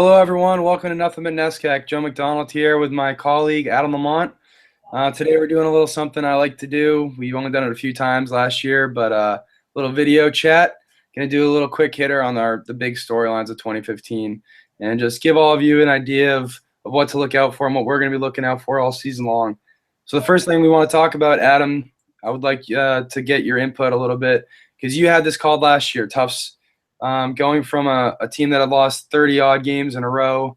Hello, everyone. Welcome to Nothing But NESCAC. Joe MacDonald here with my colleague, Adam Lamont. Today we're doing a little something I like to do. We've only done it a few times last year, but a little video chat. Going to do a little quick hitter on the big storylines of 2015 and just give all of you an idea of what to look out for and what we're going to be looking out for all season long. So the first thing we want to talk about, Adam, I would like to get your input a little bit because you had this called last year, Tufts. Going from a team that had lost 30-odd games in a row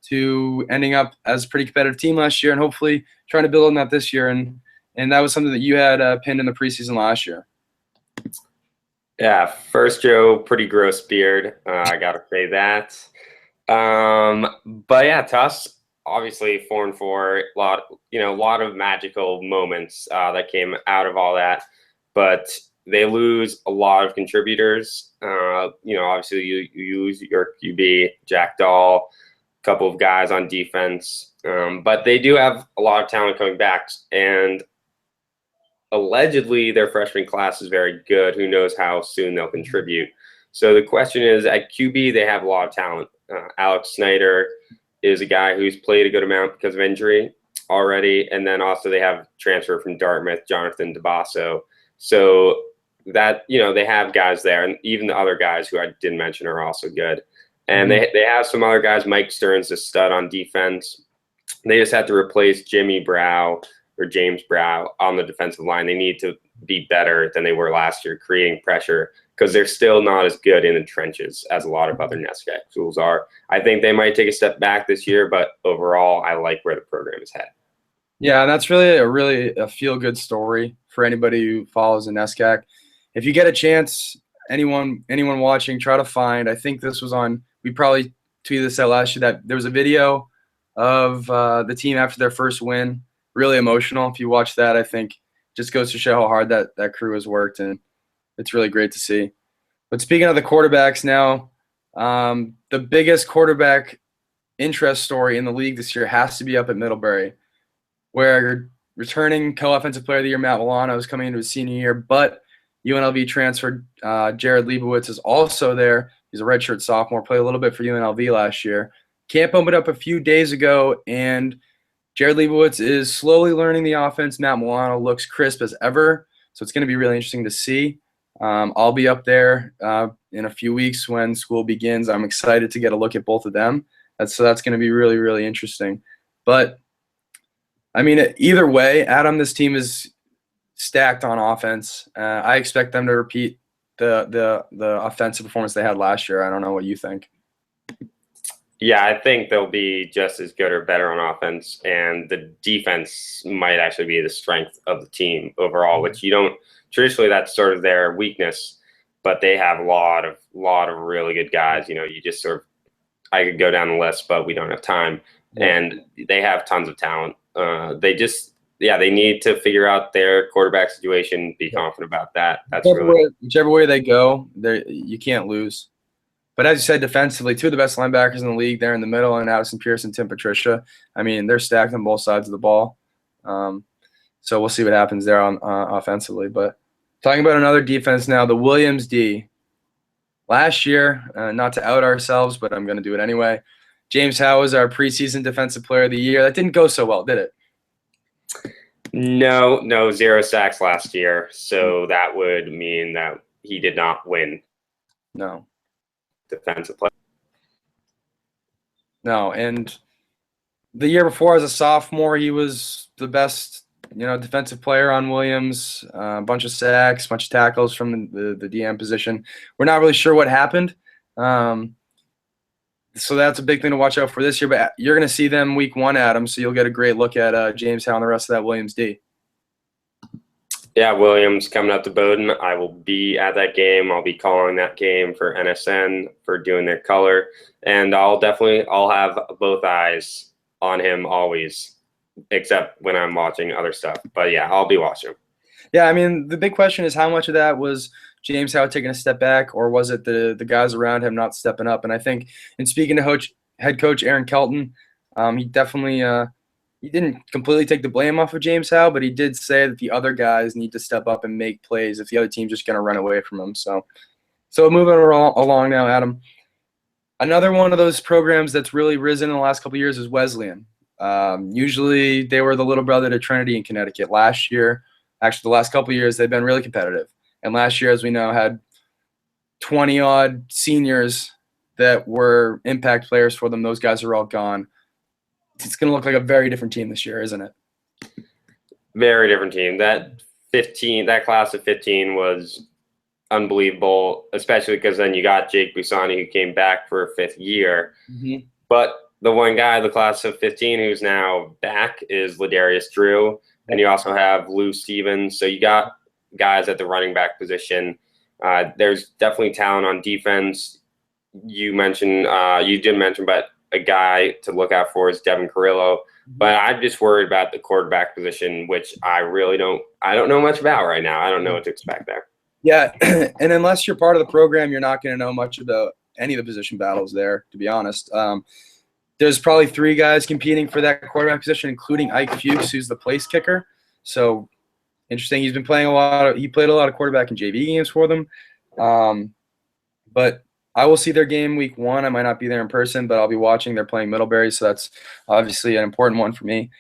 to ending up as a pretty competitive team last year and hopefully trying to build on that this year. And that was something that you had pinned in the preseason last year. Yeah, first, Joe, pretty gross beard. I got to say that. But yeah, Tuss, obviously 4-4, a lot of magical moments that came out of all that. But they lose a lot of contributors. Obviously you lose your QB, Jack Dahl, a couple of guys on defense. But they do have a lot of talent coming back. And allegedly their freshman class is very good. Who knows how soon they'll contribute. So the question is, at QB, they have a lot of talent. Alex Snyder is a guy who's played a good amount because of injury already. And then also they have transfer from Dartmouth, Jonathan DeBasso. So that, they have guys there, and even the other guys who I didn't mention are also good. And they have some other guys. Mike Stearns, a stud on defense. They just have to replace James Brow on the defensive line. They need to be better than they were last year, creating pressure, because they're still not as good in the trenches as a lot of other NESCAC schools are. I think they might take a step back this year, but overall, I like where the program is headed. Yeah, and that's really a feel-good story for anybody who follows the NESCAC. If you get a chance, anyone watching, try to find. I think this was on. We probably tweeted this out last year that there was a video of the team after their first win. Really emotional. If you watch that, I think just goes to show how hard that crew has worked, and it's really great to see. But speaking of the quarterbacks now, the biggest quarterback interest story in the league this year has to be up at Middlebury, where returning co-offensive player of the year Matt Milano is coming into his senior year, but UNLV transferred Jared Leibowitz is also there. He's a redshirt sophomore, played a little bit for UNLV last year. Camp opened up a few days ago, and Jared Leibowitz is slowly learning the offense. Matt Milano looks crisp as ever, so it's going to be really interesting to see. I'll be up there in a few weeks when school begins. I'm excited to get a look at both of them. So that's going to be really, really interesting. But, I mean, either way, Adam, this team is stacked on offense. I expect them to repeat the offensive performance they had last year. I don't know what you think. Yeah, I think they'll be just as good or better on offense, and the defense might actually be the strength of the team overall, which you don't traditionally, that's sort of their weakness, but they have a lot of really good guys. You just I could go down the list, but we don't have time. And they have tons of talent. They need to figure out their quarterback situation, be confident about that. Whichever way they go, you can't lose. But as you said, defensively, two of the best linebackers in the league there in the middle, and Addison Pierce and Tim Patricia. I mean, they're stacked on both sides of the ball. So we'll see what happens there on offensively. But talking about another defense now, the Williams D. Last year, not to out ourselves, but I'm going to do it anyway, James Howe was our preseason defensive player of the year. That didn't go so well, did it? No, 0 sacks last year. So that would mean that he did not win. No. Defensive player. No, and the year before as a sophomore, he was the best, defensive player on Williams. A bunch of sacks, bunch of tackles from the DM position. We're not really sure what happened. So that's a big thing to watch out for this year. But you're going to see them week 1, Adam, so you'll get a great look at James Howe and the rest of that Williams D. Yeah, Williams coming up to Bowdoin. I will be at that game. I'll be calling that game for NSN for doing their color. And I'll have both eyes on him always, except when I'm watching other stuff. But, yeah, I'll be watching. Yeah, I mean, the big question is how much of that was James Howe taking a step back, or was it the guys around him not stepping up? And I think in speaking to head coach Aaron Kelton, he definitely he didn't completely take the blame off of James Howe, but he did say that the other guys need to step up and make plays if the other team's just going to run away from him. So moving along now, Adam. Another one of those programs that's really risen in the last couple of years is Wesleyan. Usually they were the little brother to Trinity in Connecticut. Last year, actually the last couple of years, they've been really competitive. And last year, as we know, had 20-odd seniors that were impact players for them. Those guys are all gone. It's going to look like a very different team this year, isn't it? Very different team. That class of 15 was unbelievable, especially because then you got Jake Busani, who came back for a fifth year. Mm-hmm. But the one guy, the class of 15, who's now back is Ladarius Drew. And you also have Lou Stevens. So you got guys at the running back position. There's definitely talent on defense. You did mention, but a guy to look out for is Devin Carrillo. But I'm just worried about the quarterback position, which I don't know much about right now. I don't know what to expect there. Yeah, and unless you're part of the program, you're not going to know much about any of the position battles there, to be honest. There's probably 3 guys competing for that quarterback position, including Ike Fuchs, who's the place kicker. So interesting. He played a lot of quarterback and JV games for them. But I will see their game week 1. I might not be there in person, but I'll be watching. They're playing Middlebury, so that's obviously an important one for me.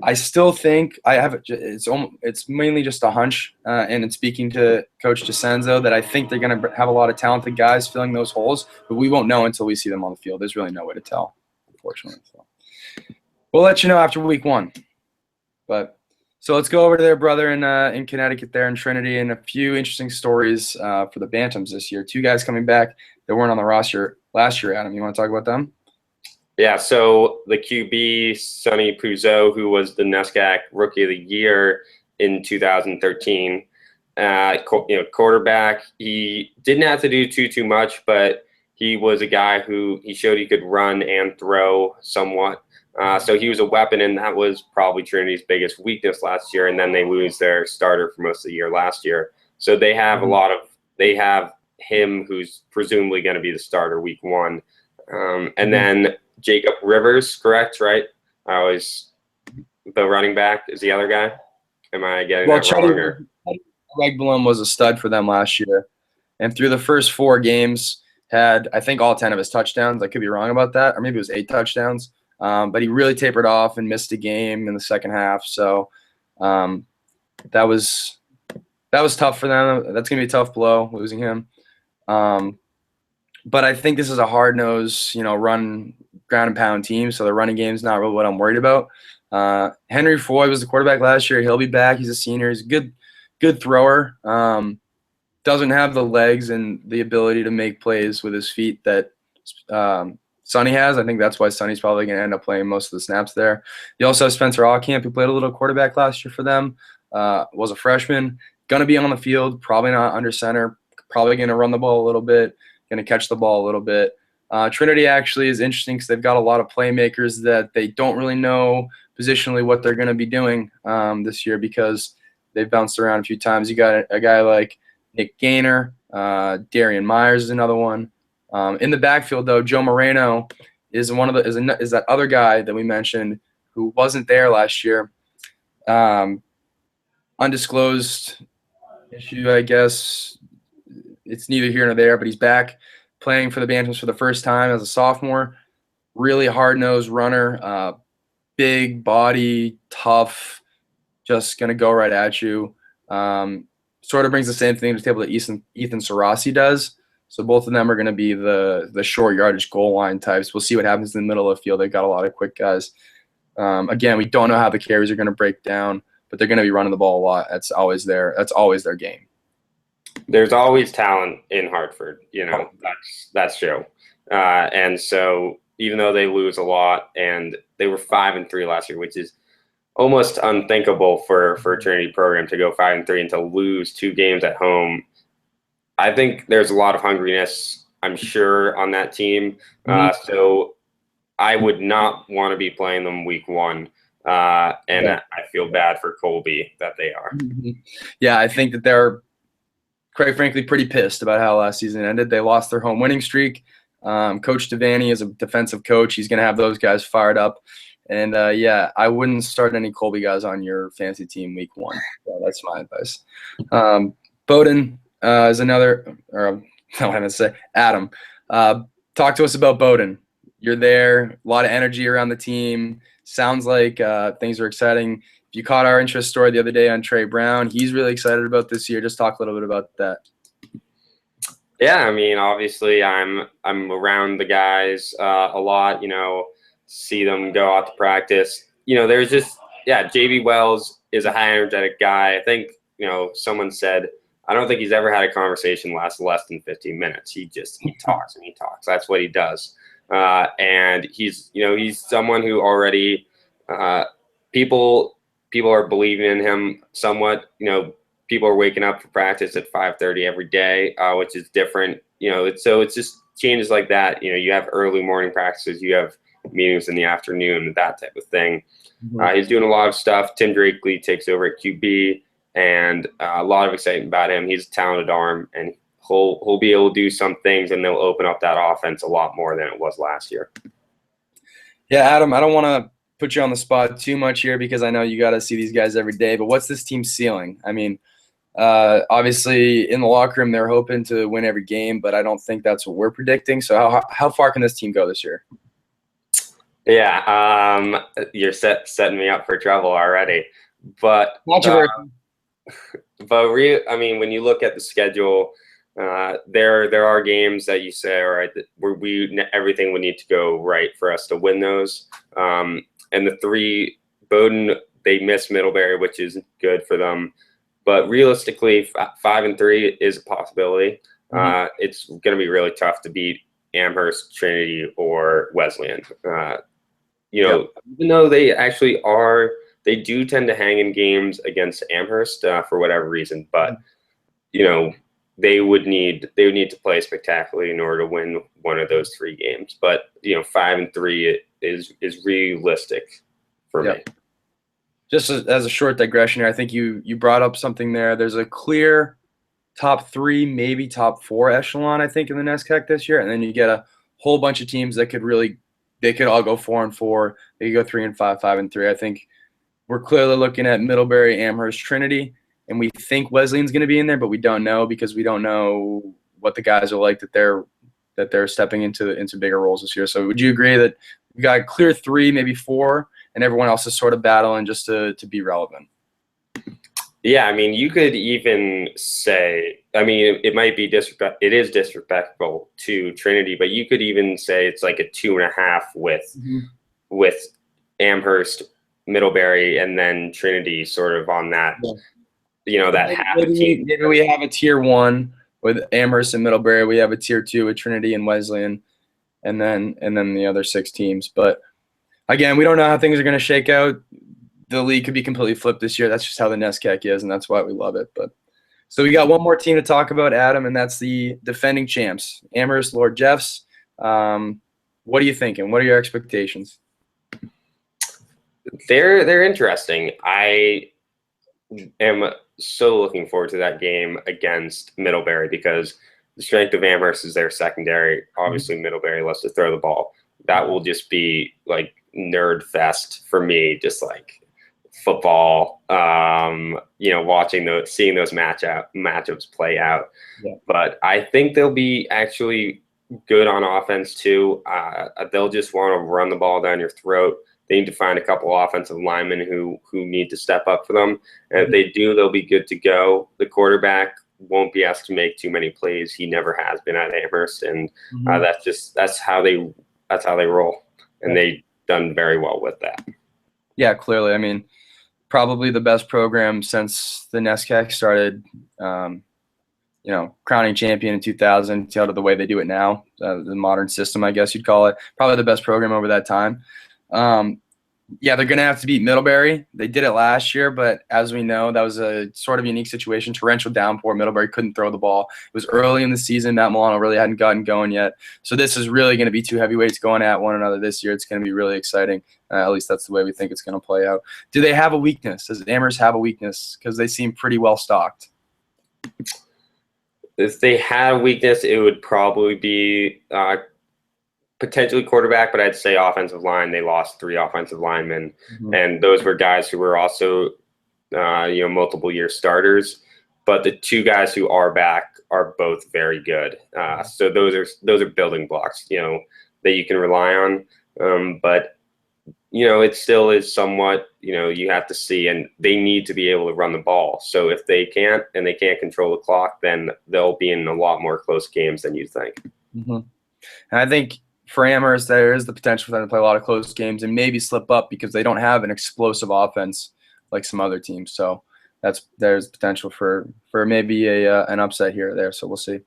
I still think it's mainly just a hunch, and in speaking to Coach DeCenzo, that I think they're going to have a lot of talented guys filling those holes, but we won't know until we see them on the field. There's really no way to tell, unfortunately. So we'll let you know after week 1. So let's go over to their brother in Connecticut there in Trinity, and a few interesting stories for the Bantams this year. 2 guys coming back that weren't on the roster last year. Adam, you want to talk about them? Yeah, so the QB, Sonny Puzo, who was the NESCAC Rookie of the Year in 2013. Quarterback, he didn't have to do too much, but he was a guy who he showed he could run and throw somewhat. So he was a weapon, and that was probably Trinity's biggest weakness last year. And then they lose their starter for most of the year last year. So they have they have him, who's presumably going to be the starter week 1. And then Jacob Rivers, correct, right? The running back is the other guy. Am I getting that wrong? Greg Blum was a stud for them last year, and through the first 4 games had, I think, all 10 of his touchdowns. I could be wrong about that, or maybe it was 8 touchdowns. But he really tapered off and missed a game in the second half. So that was tough for them. That's gonna be a tough blow, losing him. But I think this is a hard-nosed, run ground and pound team. So the running game is not really what I'm worried about. Henry Foy was the quarterback last year. He'll be back. He's a senior. He's a good thrower. Doesn't have the legs and the ability to make plays with his feet that Sonny has. I think that's why Sonny's probably going to end up playing most of the snaps there. You also have Spencer Ocamp, who played a little quarterback last year for them. Was a freshman. Going to be on the field, probably not under center. Probably going to run the ball a little bit. Going to catch the ball a little bit. Trinity actually is interesting because they've got a lot of playmakers that they don't really know positionally what they're going to be doing this year, because they've bounced around a few times. You got a guy like Nick Gaynor. Darian Myers is another one. In the backfield, though, Joe Moreno is that other guy that we mentioned who wasn't there last year. Undisclosed issue, I guess. It's neither here nor there, but he's back playing for the Bantams for the first time as a sophomore. Really hard-nosed runner, big body, tough, just going to go right at you. Sort of brings the same thing to the table that Ethan Sarasi does. So both of them are going to be the short yardage goal line types. We'll see what happens in the middle of the field. They've got a lot of quick guys. Again, we don't know how the carries are going to break down, but they're going to be running the ball a lot. That's always their game. There's always talent in Hartford. That's true. And so even though they lose a lot, and they were 5-3 last year, which is almost unthinkable for a Trinity program to go 5-3 and to lose 2 games at home. I think there's a lot of hungriness, I'm sure, on that team. So I would not want to be playing them week 1. I feel bad for Colby that they are. Yeah, I think that they're, quite frankly, pretty pissed about how last season ended. They lost their home winning streak. Coach Devaney is a defensive coach. He's going to have those guys fired up. And, I wouldn't start any Colby guys on your fantasy team week 1. So that's my advice. Bowdoin is another – or I want to say Adam. Talk to us about Bowdoin. You're there, a lot of energy around the team. Sounds like things are exciting. If you caught our interest story the other day on Trey Brown, he's really excited about this year. Just talk a little bit about that. Yeah, I mean, obviously, I'm around the guys a lot. See them go out to practice. There's just JB Wells is a high energetic guy. I think someone said I don't think he's ever had a conversation last less than 15 minutes. He talks and he talks. That's what he does. And he's someone who already people are believing in him somewhat. People are waking up for practice at 5:30 every day, which is different. It's just changes like that. You have early morning practices, you have meetings in the afternoon, that type of thing. Mm-hmm. He's doing a lot of stuff. Tim Drakely takes over at QB, and a lot of excitement about him. He's a talented arm, and he'll be able to do some things, and they'll open up that offense a lot more than it was last year. Yeah, Adam, I don't want to put you on the spot too much here because I know you got to see these guys every day, but what's this team's ceiling? I mean, obviously in the locker room they're hoping to win every game, but I don't think that's what we're predicting. So how far can this team go this year? Yeah, you're setting me up for trouble already. But I mean, when you look at the schedule, there are games that you say, all right, everything would need to go right for us to win those. And the three, Bowdoin, they miss Middlebury, which is good for them. But realistically, 5-3 is a possibility. Mm-hmm. It's going to be really tough to beat Amherst, Trinity, or Wesleyan. Even though they actually they do tend to hang in games against Amherst for whatever reason. But they would need to play spectacularly in order to win one of those three games. But 5-3 is realistic for me. Just as a short digression here, I think you brought up something there. There's a clear top 3, maybe top 4 echelon, I think, in the NESCAC this year, and then you get a whole bunch of teams that could all go 4-4. They could go 3-5, 5-3. I think we're clearly looking at Middlebury, Amherst, Trinity, and we think Wesleyan's going to be in there, but we don't know because we don't know what the guys are like that they're stepping into bigger roles this year. So would you agree that we got clear 3, maybe 4? And everyone else is sort of battling just to be relevant? Yeah, I mean, you could even say, I mean, it might be it is disrespectful to Trinity, but you could even say it's like a 2.5 with Amherst, Middlebury, and then Trinity sort of on that, that half team. Maybe we have a tier 1 with Amherst and Middlebury. We have a tier 2 with Trinity and Wesleyan, and then the other 6 teams. But again, we don't know how things are going to shake out. The league could be completely flipped this year. That's just how the NESCAC is, and that's why we love it. But so we got one more team to talk about, Adam, and that's the defending champs, Amherst Lord Jeffs. What are you thinking? What are your expectations? They're interesting. I am so looking forward to that game against Middlebury because the strength of Amherst is their secondary. Obviously, Middlebury loves to throw the ball. That will just be like nerd fest for me, just like football, seeing those matchups play out. Yeah. But I think they'll be actually good on offense too. They'll just want to run the ball down your throat. They need to find a couple offensive linemen who need to step up for them. And if they do, they'll be good to go. The quarterback won't be asked to make too many plays. He never has been at Amherst, and that's how they roll. And they've done very well with that. Yeah, clearly. I mean, probably the best program since the NESCAC started, crowning champion in 2000 to the way they do it now, the modern system, I guess you'd call it. Probably the best program over that time. They're going to have to beat Middlebury. They did it last year, but as we know, that was a sort of unique situation. Torrential downpour. Middlebury couldn't throw the ball. It was early in the season. Matt Milano really hadn't gotten going yet. So this is really going to be 2 heavyweights going at one another this year. It's going to be really exciting. At least that's the way we think it's going to play out. Do they have a weakness? Does Amherst have a weakness? Because they seem pretty well stocked. If they had a weakness, it would probably be potentially quarterback, but I'd say offensive line. They lost 3 offensive linemen, and those were guys who were also, multiple year starters. But the 2 guys who are back are both very good. So those are building blocks, that you can rely on. But it still is somewhat, you have to see, and they need to be able to run the ball. So if they can't, and they can't control the clock, then they'll be in a lot more close games than you think. Mm-hmm. And I think for Amherst, there is the potential for them to play a lot of close games and maybe slip up because they don't have an explosive offense like some other teams. So there's potential for maybe an upset here or there. So we'll see.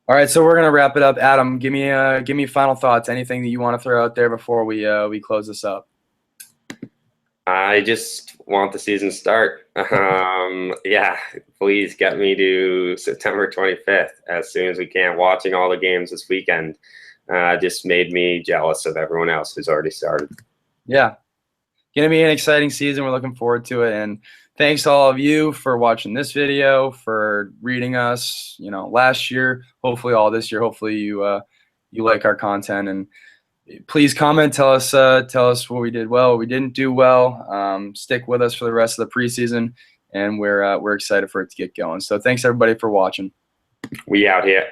All right, so we're gonna wrap it up. Adam, give me final thoughts. Anything that you want to throw out there before we close this up? I just want the season to start. Yeah, please get me to September 25th as soon as we can. Watching all the games this weekend just made me jealous of everyone else who's already started. Yeah, gonna be an exciting season. We're looking forward to it, and thanks to all of you for watching this video, for reading us, last year, hopefully all this year. Hopefully you like our content, and please comment, tell us what we did well, what we didn't do well. Stick with us for the rest of the preseason, and we're excited for it to get going. So thanks everybody for watching. We out here.